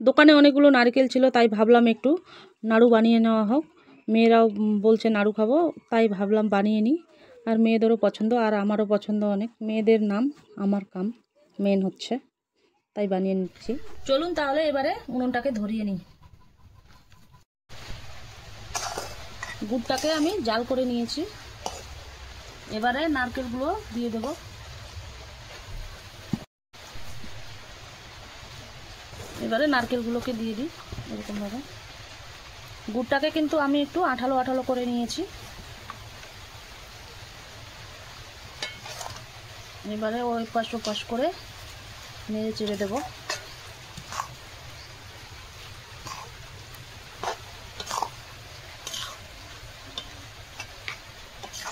দোকানে অনেকগুলো নারকেল ছিল, তাই ভাবলাম একটু নাড়ু বানিয়ে নেওয়া হোক। মেয়েরাও বলছে নাড়ু খাবো, তাই ভাবলাম বানিয়ে নিই। আর মেয়েদেরও পছন্দ, আর আমারও পছন্দ অনেক। মেয়েদের নাম আমার কাম মেন হচ্ছে, তাই বানিয়ে নিচ্ছি। চলুন তাহলে এবারে উনুনটাকে ধরিয়ে নিই। গুড়টাকে আমি জাল করে নিয়েছি, এবারে নারকেলগুলো দিয়ে দেব। এবারে নারকেলগুলোকে দিয়ে দিই এরকমভাবে। গুড়টাকে কিন্তু আমি একটু আঠালো আঠালো করে নিয়েছি। এবারে ওই পাশ ওপাশ করে নেড়ে চেড়ে দেবো।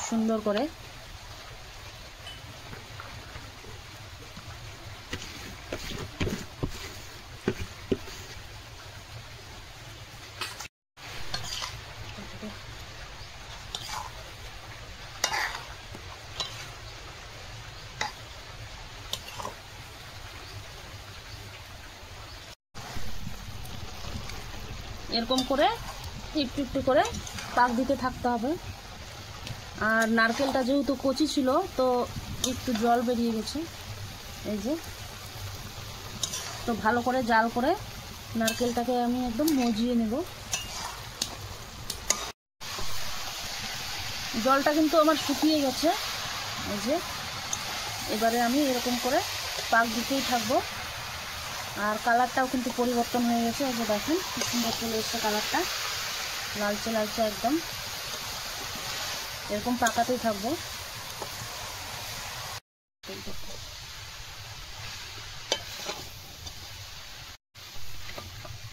সুন্দর করে এরকম করে একটু একটু করে পাক দিতে থাকতে হবে। আর নারকেলটা যেহেতু কচি ছিল, তো একটু জল বেরিয়ে গেছে, এই যে। তো ভালো করে জাল করে নারকেলটাকে আমি একদম মজিয়ে নেব। জলটা কিন্তু আমার শুকিয়ে গেছে, এই যে। এবারে আমি এরকম করে পাক দিতেই থাকবো। আর কালারটাও কিন্তু পরিবর্তন হয়ে গেছে, এই যে দেখেন কি সুন্দর চলে এসছে কালারটা, লালচে লালচে একদম। এরকম পাকাতেই থাকবো।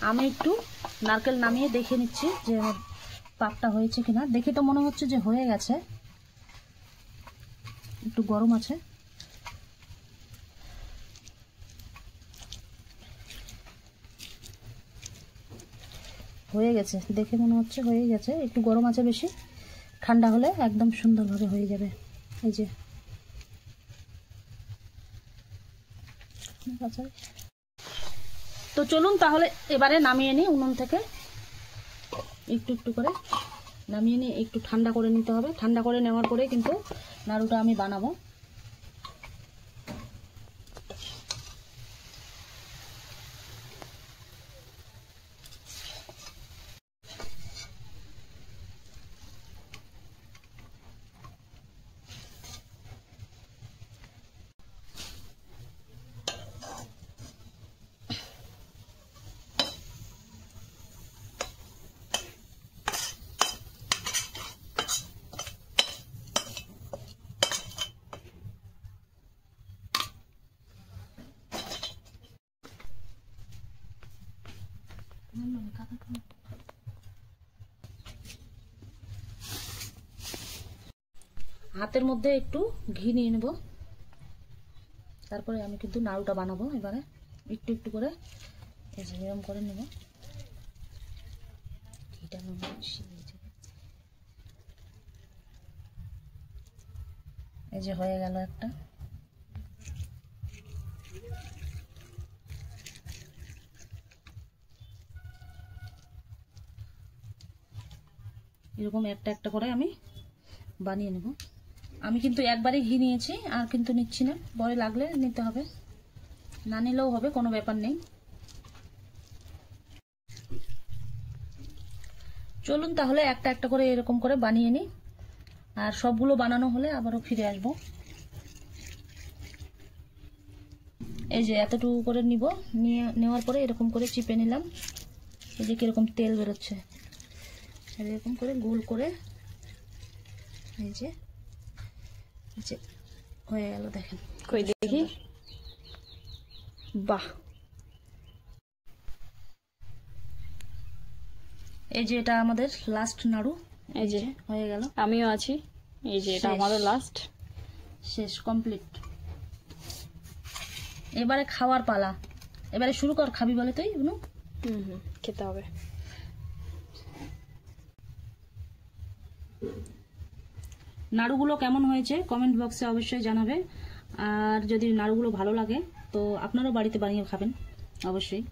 আমি একটু নারকেল নামিয়ে দেখে নিচ্ছি যে আমার পাকটা হয়েছে কিনা। দেখে তো মনে হচ্ছে যে হয়ে গেছে, একটু গরম আছে। হয়ে গেছে, দেখে মনে হচ্ছে হয়ে গেছে। একটু গরম আছে বেশি, ঠান্ডা হলে একদম সুন্দরভাবে হয়ে যাবে। এই যে তো চলুন তাহলে এবারে নামিয়ে নিই উনুন থেকে। একটু একটু করে নামিয়ে নিয়ে একটু ঠান্ডা করে নিতে হবে। ঠান্ডা করে নেওয়ার পরে কিন্তু নাড়ুটা আমি বানাবো। হাতের মধ্যে একটু ঘি নিয়ে নেব, তারপরে আমি কিন্তু নাড়ুটা বানাবো। এবারে একটু একটু করে এরকম করে নেব। ঘিটা এই যে হয়ে গেল একটা। এরকম একটা একটা করে আমি বানিয়ে নেব। আমি কিন্তু একবারে ঘি নিয়েছি, আর কিন্তু নিচ্ছি না, পরে লাগলে নিতে হবে, না নিলেও হবে, কোনো ব্যাপার নেই। চলুন তাহলে একটা একটা করে এরকম করে বানিয়ে নিই, আর সবগুলো বানানো হলে আবারও ফিরে আসব। এই যে এতটুকু করে নিব, নেওয়ার পরে এরকম করে চিপে নিলাম। এই যে কিরকম তেল বেরোচ্ছে, এরকম করে গোল করে এই যে হয়ে গেল। দেখেন, কই দেখি, বাহ! এই যে এটা আমাদের লাস্ট নাড়ু, এই যে হয়ে গেল। আমিও আছি, এই যে এটা আমাদের লাস্ট, শেষ, কমপ্লিট। এবারে খাওয়ার পালা। এবারে শুরু কর, খাবি বলে তুই? খেতে হবে। নাড়ুগুলো কেমন হয়েছে কমেন্ট বক্সে অবশ্যই জানাবে। আর যদি নাড়ুগুলো ভালো লাগে তো আপনারাও বাড়িতে বানিয়ে খাবেন অবশ্যই।